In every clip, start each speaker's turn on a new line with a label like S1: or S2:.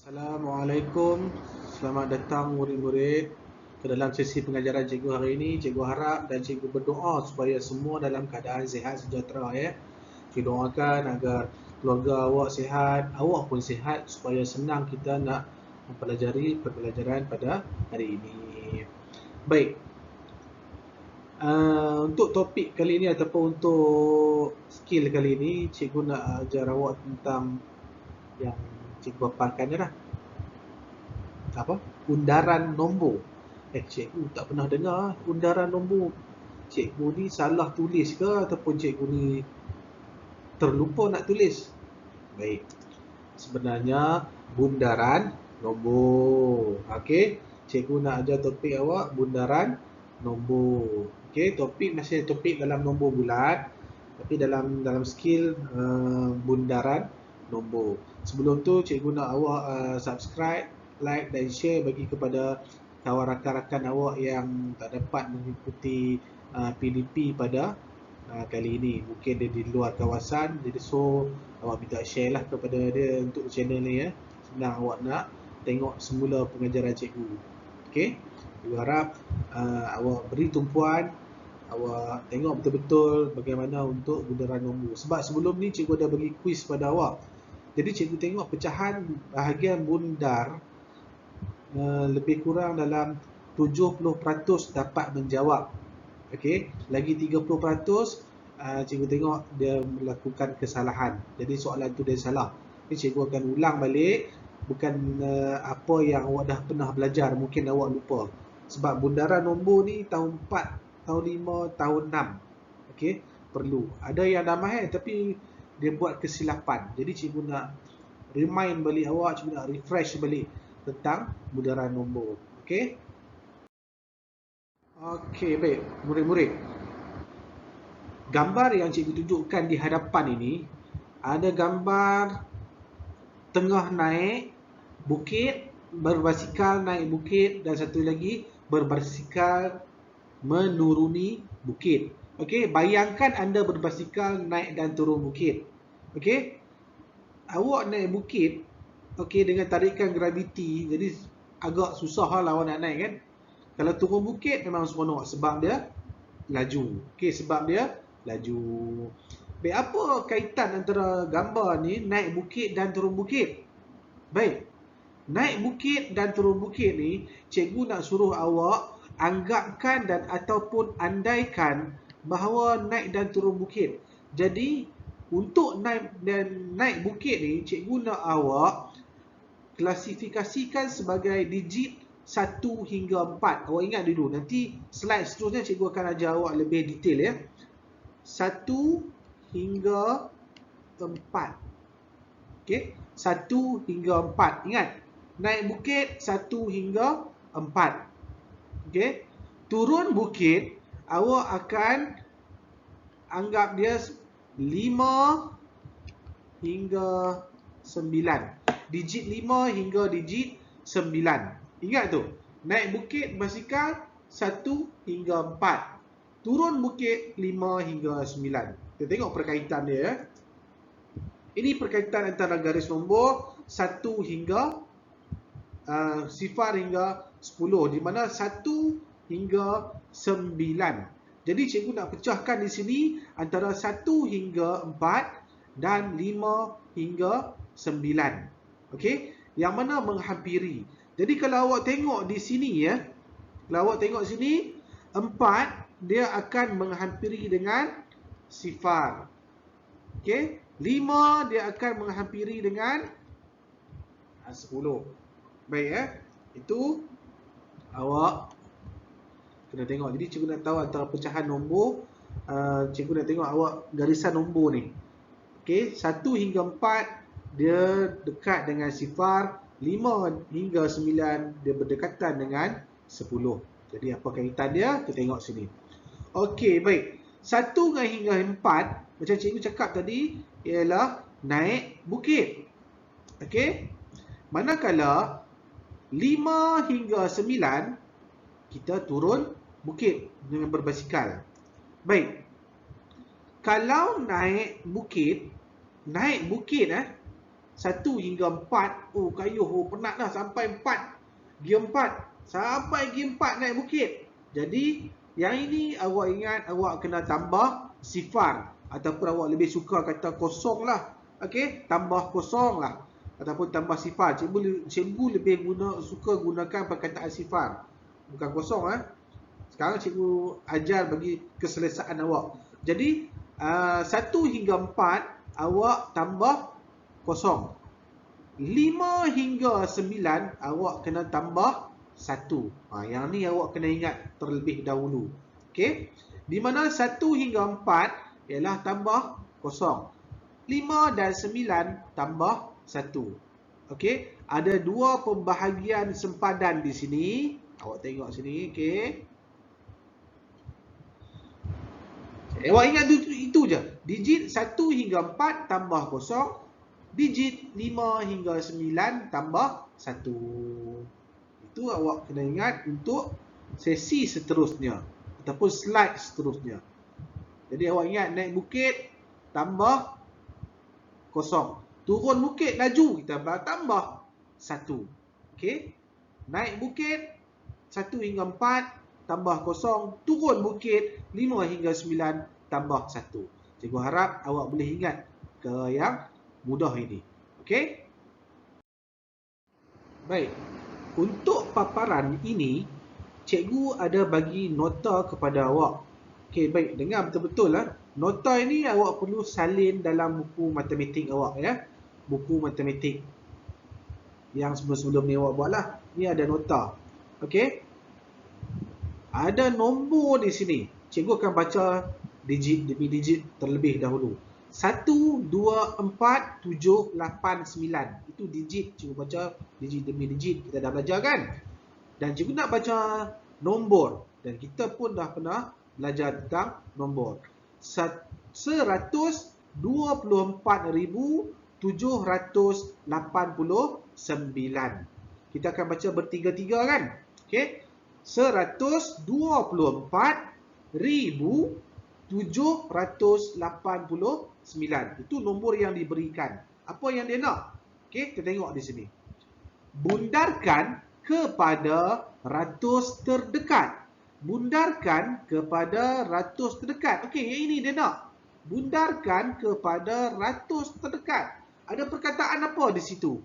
S1: Assalamualaikum, selamat datang murid-murid ke dalam sesi pengajaran cikgu hari ini. Cikgu harap dan cikgu berdoa supaya semua dalam keadaan sihat sejahtera ya. Cikgu doakan agar keluarga awak sihat, awak pun sihat supaya senang kita nak mempelajari pembelajaran pada hari ini. Baik, untuk topik kali ini ataupun untuk skill kali ini, cikgu nak ajar awak tentang yang cikgu paparkan je lah. Apa? Undaran nombor. Cikgu tak pernah dengar undaran nombor. Cikgu ni salah tulis ke ataupun cikgu ni terlupa nak tulis? Baik. Sebenarnya bundaran nombor. Okey, cikgu nak ajar topik awak bundaran nombor. Okey, topik masih topik dalam nombor bulat tapi dalam skill bundaran nombor. Sebelum tu cikgu nak awak subscribe, like dan share bagi kepada kawan rakan-rakan awak yang tak dapat mengikuti PDP pada kali ini. Mungkin dia di luar kawasan, jadi so awak minta share lah kepada dia untuk channel ni ya. Senang awak nak tengok semula pengajaran cikgu. Okey, cikgu harap awak beri tumpuan, awak tengok betul-betul bagaimana untuk bundaran nombor. Sebab sebelum ni cikgu ada bagi kuis pada awak. Jadi cikgu tengok pecahan bahagian bundar lebih kurang dalam 70% dapat menjawab. Okey, lagi 30% cikgu tengok dia melakukan kesalahan. Jadi soalan tu dia salah. Jadi cikgu akan ulang balik, bukan apa yang awak dah pernah belajar, mungkin awak lupa. Sebab bundaran nombor ni tahun 4, tahun 5, tahun 6. Okey, perlu. Ada yang dah mahir tapi dia buat kesilapan. Jadi cikgu nak remind balik awak, cikgu nak refresh balik tentang bundaran nombor. Okey? Okey, baik. Murid-murid, gambar yang cikgu tunjukkan di hadapan ini ada gambar tengah naik bukit, berbasikal naik bukit, dan satu lagi berbasikal menuruni bukit. Okey, bayangkan anda berbasikal naik dan turun bukit. Okey? Awak naik bukit, okey, dengan tarikan graviti, jadi agak susah lah awak nak naik kan. Kalau turun bukit memang seronok sebab dia laju. Okey, sebab dia laju. Baik, apa kaitan antara gambar ni naik bukit dan turun bukit? Baik, naik bukit dan turun bukit ni cikgu nak suruh awak anggapkan dan ataupun andaikan bahawa naik dan turun bukit. Jadi untuk naik bukit ni cikgu nak awak klasifikasikan sebagai digit 1 hingga 4. Awak ingat dulu, nanti slide seterusnya cikgu akan ajar awak lebih detail ya. 1 hingga 4. Okey, 1 hingga 4. Ingat, naik bukit 1 hingga 4. Okey, turun bukit awak akan anggap dia 5 hingga 9. Digit 5 hingga digit 9. Ingat tu, naik bukit basikal 1 hingga 4. Turun bukit 5 hingga 9. Kita tengok perkaitan dia ya. Ini perkaitan antara garis nombor 1 hingga 0 hingga 10, di mana 1 hingga 9. Jadi cikgu nak pecahkan di sini antara 1 hingga 4 dan 5 hingga 9. Okey, yang mana menghampiri. Jadi kalau awak tengok di sini ya, kalau awak tengok sini 4 dia akan menghampiri dengan 0. Okey, 5 dia akan menghampiri dengan 10. Baik ya. Itu awak kena tengok. Jadi cikgu nak tahu antara pecahan nombor, cikgu nak tengok awak garisan nombor ni. Okey, 1 hingga 4 dia dekat dengan 0, 5 hingga 9 dia berdekatan dengan 10. Jadi apa kaitan dia? Kita tengok sini. Okey, baik. 1 hingga 4 macam cikgu cakap tadi ialah naik bukit. Okey. Manakala 5 hingga 9 kita turun bukit dengan berbasikal. Baik. Kalau naik bukit 1 hingga 4. Oh kayuh, penat dah sampai 4. Gear 4. Sampai gear 4 naik bukit. Jadi yang ini awak ingat, awak kena tambah sifar. Ataupun awak lebih suka kata kosong lah. Okey, tambah kosong lah. Ataupun tambah sifar. Cikgu lebih suka gunakan perkataan sifar. Bukan kosong Sekarang cikgu ajar bagi keselesaan awak. Jadi 1 hingga 4 awak tambah kosong. 5 hingga 9 awak kena tambah 1. Yang ni awak kena ingat terlebih dahulu. Okey. Di mana 1 hingga 4 ialah tambah kosong. 5 dan 9 tambah 1. Okey. Ada dua pembahagian sempadan di sini. Awak tengok sini. Okey. Awak ingat itu je. Digit 1 hingga 4 tambah kosong. Digit 5 hingga 9 tambah 1. Itu awak kena ingat untuk sesi seterusnya ataupun slide seterusnya. Jadi awak ingat naik bukit tambah kosong. Turun bukit laju kita tambah 1. Okey. Naik bukit 1 hingga 4 tambah kosong, turun bukit 5 hingga 9 tambah 1. Cikgu harap awak boleh ingat ke yang mudah ini. Okey? Baik. Untuk paparan ini, cikgu ada bagi nota kepada awak. Okey, baik. Dengar betul-betul lah. Nota ini awak perlu salin dalam buku matematik awak ya. Buku matematik yang sebelum-sebelum ni awak buat lah. Ni ada nota. Okey? Ada nombor di sini. Cikgu akan baca digit demi digit terlebih dahulu. 1, 2, 4, 7, 8, 9. Itu digit. Cikgu baca digit demi digit. Kita dah belajar kan? Dan cikgu nak baca nombor. Dan kita pun dah pernah belajar tentang nombor. 124,789. Kita akan baca bertiga-tiga kan? Okey. 124,789. Itu nombor yang diberikan. Apa yang dia nak? Okey, kita tengok di sini. Bundarkan kepada ratus terdekat. Bundarkan kepada ratus terdekat. Okey, yang ini dia nak. Bundarkan kepada ratus terdekat. Ada perkataan apa di situ?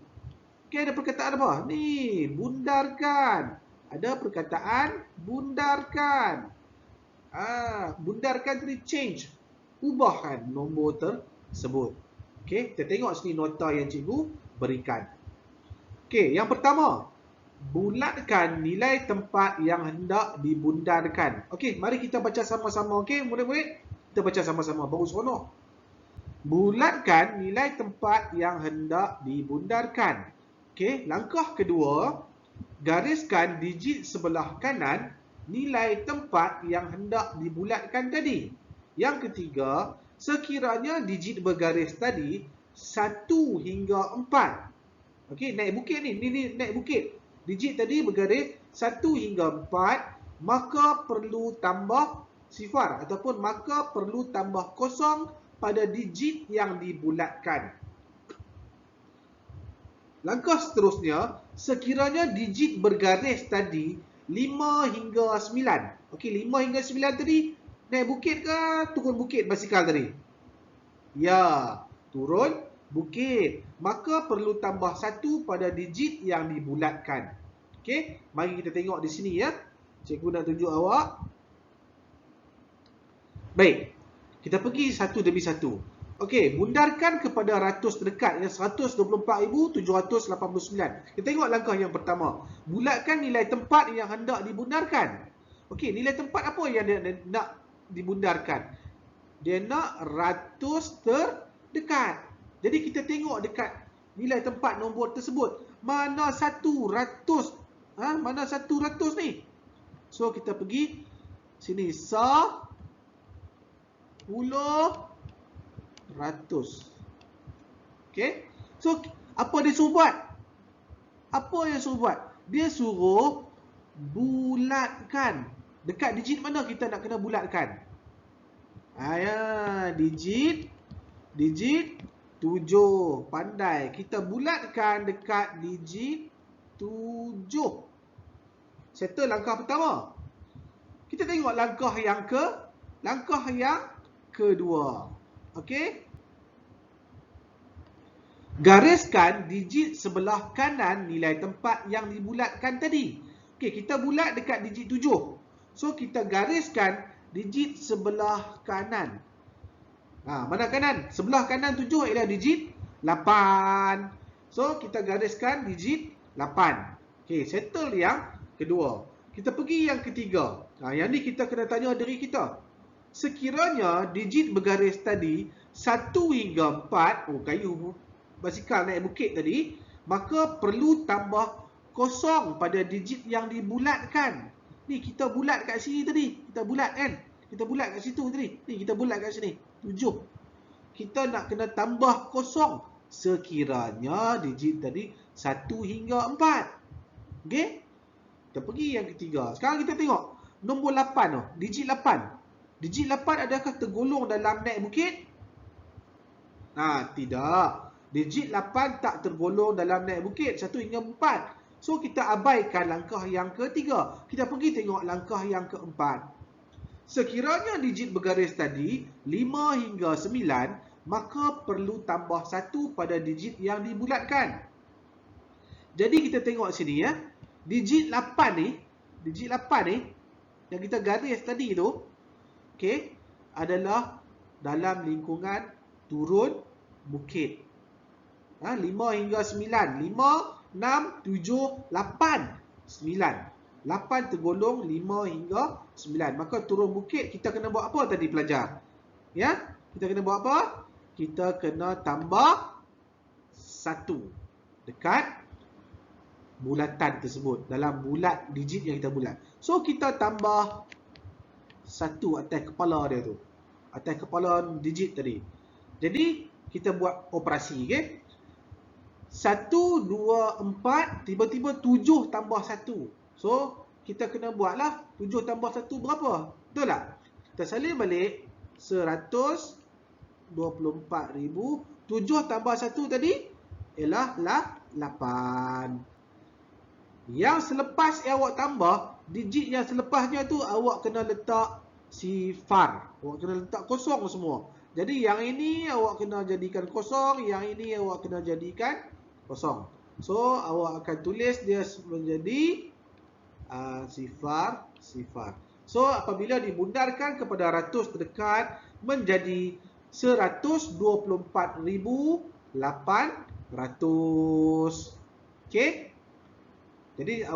S1: Okey, ada perkataan apa? Ni, bundarkan. Ada perkataan bundarkan. Bundarkan tadi change. Ubahkan nombor tersebut. Okey, kita tengok sini nota yang cikgu berikan. Okey, yang pertama. Bulatkan nilai tempat yang hendak dibundarkan. Okey, mari kita baca sama-sama. Okey, murid-murid. Kita baca sama-sama. Baru seronok. Bulatkan nilai tempat yang hendak dibundarkan. Okey, langkah kedua. Gariskan digit sebelah kanan nilai tempat yang hendak dibulatkan tadi. Yang ketiga, sekiranya digit bergaris tadi 1 hingga 4. Okey, naik bukit ni naik bukit. Digit tadi bergaris 1 hingga 4, maka perlu tambah sifar ataupun maka perlu tambah kosong pada digit yang dibulatkan. Langkah seterusnya, sekiranya digit bergaris tadi 5 hingga 9. Okey, 5 hingga 9 tadi naik bukit ke turun bukit basikal tadi? Ya, turun bukit. Maka perlu tambah 1 pada digit yang dibulatkan. Okey, mari kita tengok di sini ya. Cikgu nak tunjuk awak. Baik, kita pergi satu demi satu. Okey, bundarkan kepada ratus terdekat yang 124,789. Kita tengok langkah yang pertama. Bulatkan nilai tempat yang hendak dibundarkan. Okey, nilai tempat apa yang dia nak dibundarkan? Dia nak ratus terdekat. Jadi kita tengok dekat nilai tempat nombor tersebut. Mana satu ratus? Mana satu ratus ni? So kita pergi sini. 10 ratus. Okey. So apa dia suruh buat? Apa yang suruh buat? Dia suruh bulatkan. Dekat digit mana kita nak kena bulatkan? Ya, digit 7. Pandai. Kita bulatkan dekat digit 7. Settle langkah pertama. Kita tengok langkah yang kedua. Okey. Gariskan digit sebelah kanan nilai tempat yang dibulatkan tadi. Okey, kita bulat dekat digit 7. So, kita gariskan digit sebelah kanan. Mana kanan? Sebelah kanan 7 ialah digit 8. So, kita gariskan digit 8. Okey, settle yang kedua. Kita pergi yang ketiga. Yang ni kita kena tanya diri kita. Sekiranya digit bergaris tadi 1 hingga 4, kayu basikal naik bukit tadi, maka perlu tambah kosong pada digit yang dibulatkan. Ni kita bulat kat sini tadi. Kita bulat kan? Kita bulat kat situ tadi. Ni kita bulat kat sini. 7. Kita nak kena tambah kosong sekiranya digit tadi 1 hingga 4. Okey? Kita pergi yang ketiga. Sekarang kita tengok nombor 8 tu. Digit 8. Digit 8 adakah tergolong dalam naik bukit? Tidak. Digit 8 tak tergolong dalam naik bukit 1 hingga 4. So, kita abaikan langkah yang ketiga. Kita pergi tengok langkah yang keempat. Sekiranya digit bergaris tadi 5 hingga 9, maka perlu tambah 1 pada digit yang dibulatkan. Jadi, kita tengok sini ya. Digit 8 ni yang kita garis tadi tu, okey, adalah dalam lingkungan turun bukit. 5 hingga 9. 5, 6, 7, 8. 9. 8 tergolong 5 hingga 9. Maka turun bukit kita kena buat apa tadi pelajar? Ya? Kita kena buat apa? Kita kena tambah 1 dekat bulatan tersebut. Dalam bulat digit yang kita bulat. So, kita tambah 1 atas kepala dia tu. Atas kepala digit tadi. Jadi, kita buat operasi. Okay? 1, 2, 4, tiba-tiba 7 tambah 1. So, kita kena buatlah 7 tambah 1 berapa? Betul tak? Kita salin balik 124,000. 7 tambah 1 tadi ialah 8. Yang selepas yang awak tambah, digit yang selepasnya tu awak kena letak sifar. Awak kena letak kosong semua. Jadi yang ini awak kena jadikan kosong, yang ini awak kena jadikan kosong. So, awak akan tulis dia menjadi sifar. So, apabila dibundarkan kepada ratus terdekat menjadi 124,800. Okey? Jadi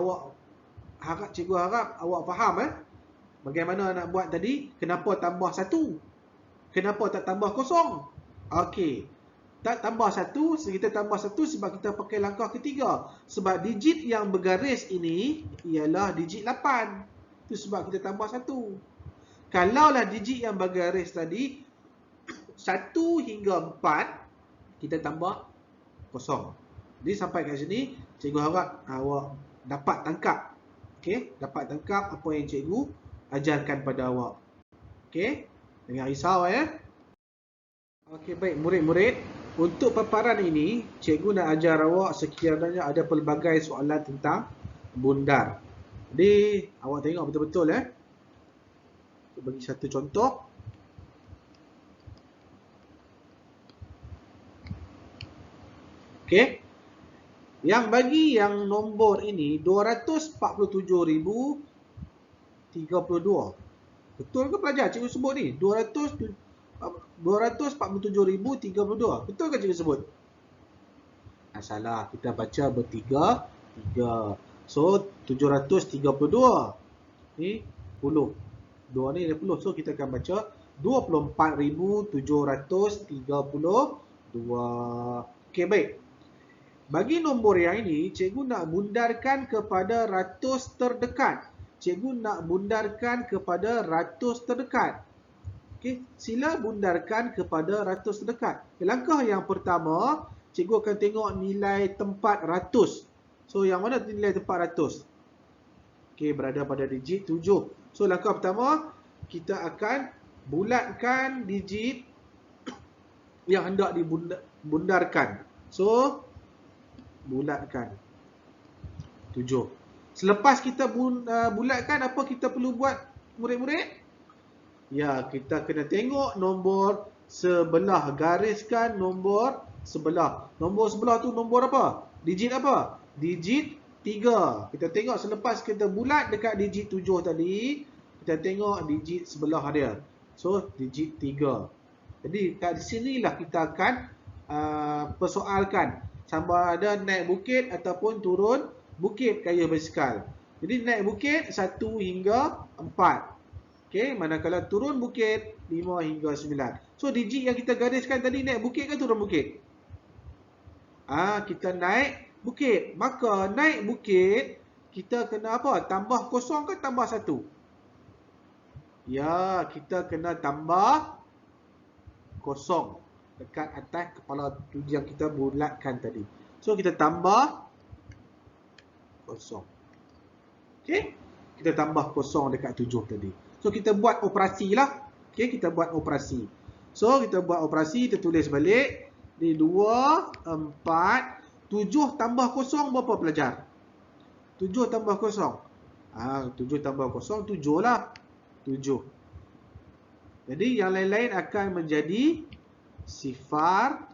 S1: cikgu harap awak faham bagaimana nak buat tadi. Kenapa tambah 1? Kenapa tak tambah kosong? Okey. Tak tambah 1, kita tambah 1 sebab kita pakai langkah ketiga. Sebab digit yang bergaris ini ialah digit 8. Itu sebab kita tambah 1. Kalaulah digit yang bergaris tadi 1 hingga 4, kita tambah kosong. Jadi sampai kat sini, cikgu harap awak dapat tangkap. Okey, dapat tangkap apa yang cikgu ajarkan pada awak. Okey, jangan risau ya. Okey, baik murid-murid. Untuk paparan ini, cikgu nak ajar awak sekiranya ada pelbagai soalan tentang bundar. Jadi, awak tengok betul-betul ya. Saya bagi satu contoh. Okey. Yang bagi yang nombor ini 247,032. Betul ke pelajar cikgu sebut ni? 247,032. Betul ke cikgu sebut? Salah, kita baca bertiga. So 732. Ni 10. 2 ni 10. So kita akan baca 24,732. Okey, baik. Bagi nombor yang ini, cikgu nak bundarkan kepada ratus terdekat. Cikgu nak bundarkan kepada ratus terdekat. Okey, sila bundarkan kepada ratus terdekat. Langkah yang pertama, cikgu akan tengok nilai tempat ratus. So, yang mana nilai tempat ratus? Okey, berada pada digit 7. So, langkah pertama, kita akan bulatkan digit yang hendak bundarkan. So, bulatkan 7. Selepas kita bulatkan, apa kita perlu buat murid-murid? Ya, kita kena tengok nombor sebelah. Gariskan nombor sebelah. Nombor sebelah tu nombor apa? Digit apa? Digit 3. Kita tengok selepas kita bulat dekat digit 7 tadi, kita tengok digit sebelah dia. So, digit 3. Jadi, kat sinilah kita akan persoalkan sama ada naik bukit ataupun turun bukit kaya basikal. Jadi naik bukit 1 hingga 4. Okey, manakala turun bukit 5 hingga 9. So digit yang kita gariskan tadi naik bukit ke turun bukit? Kita naik bukit. Maka naik bukit kita kena apa? Tambah kosong ke tambah 1? Ya, kita kena tambah kosong dekat atas kepala yang kita bulatkan tadi. So kita tambah kosong. Okey? Kita tambah kosong dekat 7 tadi. So kita buat operasi lah. Okey, kita buat operasi. So kita buat operasi, kita tulis balik. Ni 2, 4, 7 tambah kosong berapa pelajar? 7 tambah kosong. 7 tambah kosong 7 lah. 7. Jadi yang lain-lain akan menjadi sifar.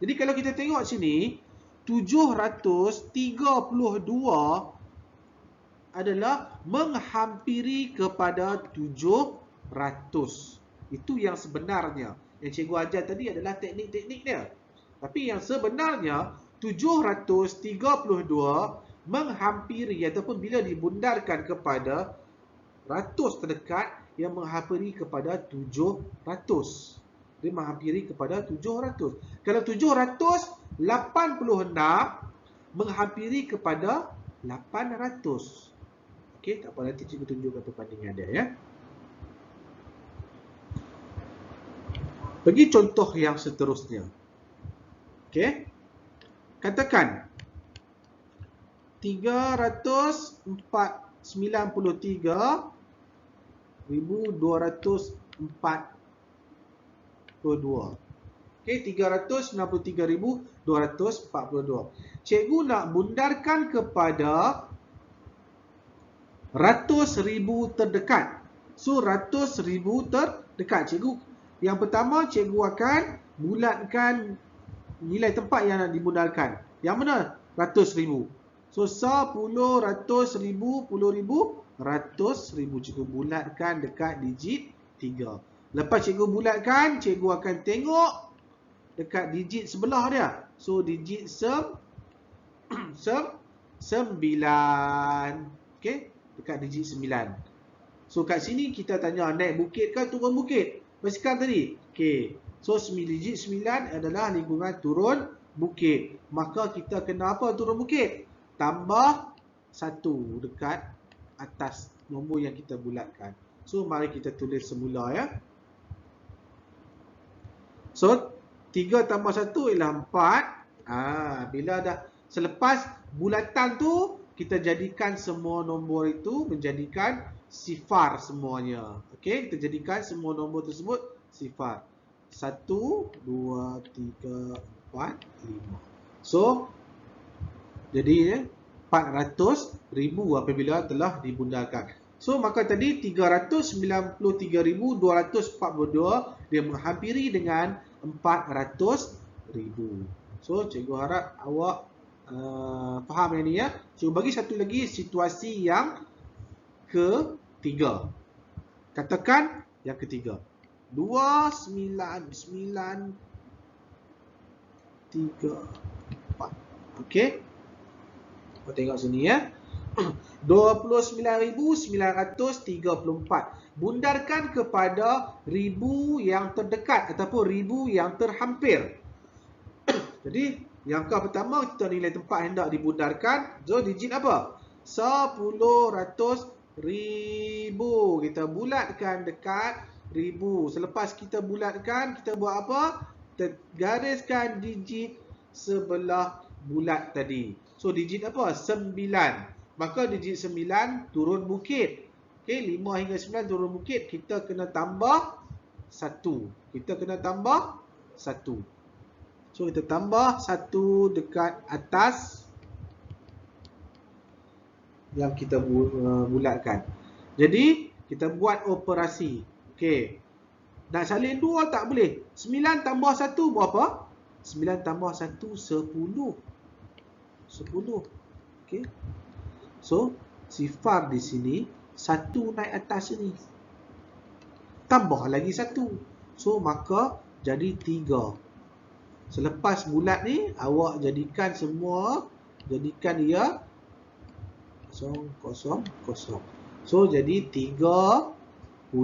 S1: Jadi kalau kita tengok sini, 732 adalah menghampiri kepada 700. Itu yang sebenarnya. Yang cikgu ajar tadi adalah teknik-teknik dia. Tapi yang sebenarnya, 732 menghampiri ataupun bila dibundarkan kepada ratus terdekat yang menghampiri kepada 700. Dia menghampiri kepada 700. Kalau 786 menghampiri kepada 800. Okey, tak apa, nanti cikgu tunjukkan perbandingan dia ya. Bagi contoh yang seterusnya. Okey. Katakan 393,242. Okey, 393,242. Cikgu nak bundarkan kepada ratus ribu terdekat. So, ratus ribu terdekat. Cikgu, yang pertama cikgu akan bulatkan nilai tempat yang nak dibundarkan. Yang mana? Ratus ribu. So, 10, ratus ribu, 10 ribu, ratus ribu. Cikgu bulatkan dekat digit 3. Lepas cikgu bulatkan, cikgu akan tengok dekat digit sebelah dia. So, digit 9. Okey, dekat digit 9. So, kat sini kita tanya naik bukit ke turun bukit? Basikal tadi. Okey. So, digit 9 adalah lingkungan turun bukit. Maka kita kena apa turun bukit? Tambah 1 dekat atas nombor yang kita bulatkan. So, mari kita tulis semula ya. So, 3 tambah 1 ialah 4. Bila dah selepas bulatan tu, kita jadikan semua nombor itu menjadikan sifar semuanya. Okey, kita jadikan semua nombor tersebut sifar. 1, 2, 3, 4, 5. So, jadi 400,000 apabila telah dibundarkan. So, maka tadi 393,242 dia menghampiri dengan 400,000. So, cikgu harap awak faham yang ni ya. Cikgu bagi satu lagi situasi yang ketiga. Katakan yang ketiga. 29934. Okey. Kita tengok sini ya. 29,934. Bundarkan kepada ribu yang terdekat ataupun ribu yang terhampir. Jadi, yang pertama kita nilai tempat hendak dibundarkan. So, digit apa? 10, ratus, ribu. Kita bulatkan dekat ribu. Selepas kita bulatkan, kita buat apa? Kita gariskan digit sebelah bulat tadi. So, digit apa? 9. Maka digit 9 turun bukit. Okey, 5 hingga 9 turun bukit. Kita kena tambah 1. Kita kena tambah 1. So kita tambah 1 dekat atas yang kita bulatkan. Jadi kita buat operasi. Okey. Nak salin 2 tak boleh. 9 tambah 1 berapa? 9 tambah 1 10. 10. Okey. So sifar di sini 1 naik atas ni. Tambah lagi 1. So maka jadi 3. Selepas bulat ni awak jadikan semua, jadikan dia 0, 0, 0. So jadi 30,000.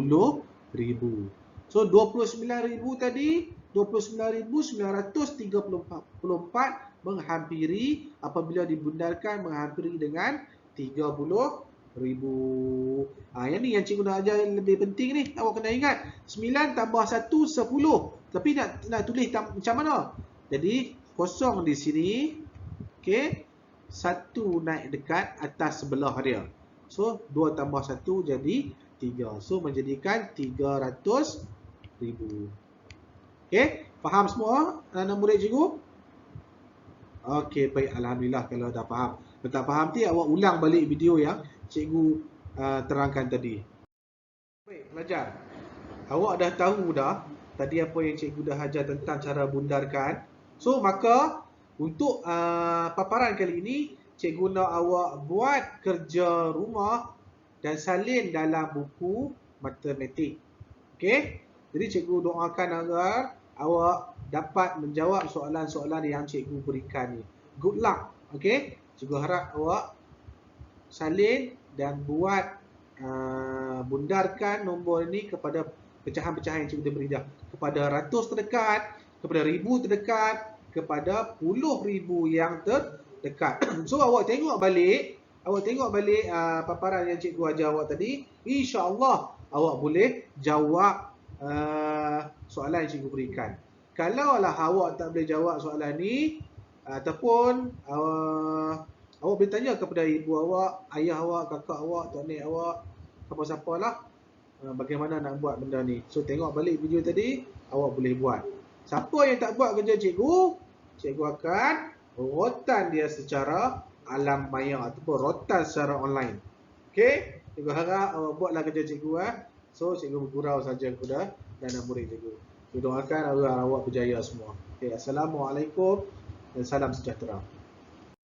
S1: So 29,000 tadi, 29,934 menghampiri, apabila dibundarkan menghampiri dengan 30,000. Yang ni yang cikgu nak ajar lebih penting ni. Awak kena ingat 9 tambah 1 10. Tapi nak tulis macam mana? Jadi kosong di sini. Okey. 1 naik dekat atas sebelah dia. So 2 tambah 1 jadi 3. So menjadikan 300,000. Okey, faham semua anak murid cikgu? Okey, baik, alhamdulillah kalau dah faham. Kalau tak faham tu awak ulang balik video yang cikgu terangkan tadi. Baik, pelajar. Awak dah tahu dah tadi apa yang cikgu dah ajar tentang cara bundarkan. So maka untuk paparan kali ini cikgu nak awak buat kerja rumah dan salin dalam buku matematik. Okey? Jadi cikgu doakan agar awak dapat menjawab soalan-soalan yang cikgu berikan ni. Good luck. Okey? Cikgu harap awak salin dan buat bundarkan nombor ini kepada pecahan-pecahan yang cikgu dah beri dah. Kepada ratus terdekat, kepada ribu terdekat, kepada puluh ribu yang terdekat. So awak tengok balik paparan yang cikgu ajar awak tadi. InsyaAllah awak boleh jawab soalan yang cikgu berikan. Kalaulah awak tak boleh jawab soalan ni, ataupun awak boleh tanya kepada ibu awak, ayah awak, kakak awak, tok nek awak, siapa-siapa lah, bagaimana nak buat benda ni. So tengok balik video tadi, awak boleh buat. Siapa yang tak buat kerja cikgu, cikgu akan rotan dia secara alam maya ataupun rotan secara online. Okey, cikgu harap awak buatlah kerja cikgu. So cikgu bergurau saja kepada anak murid cikgu. Cikgu doakan agar awak berjaya semua. Okey, assalamualaikum dan salam sejahtera.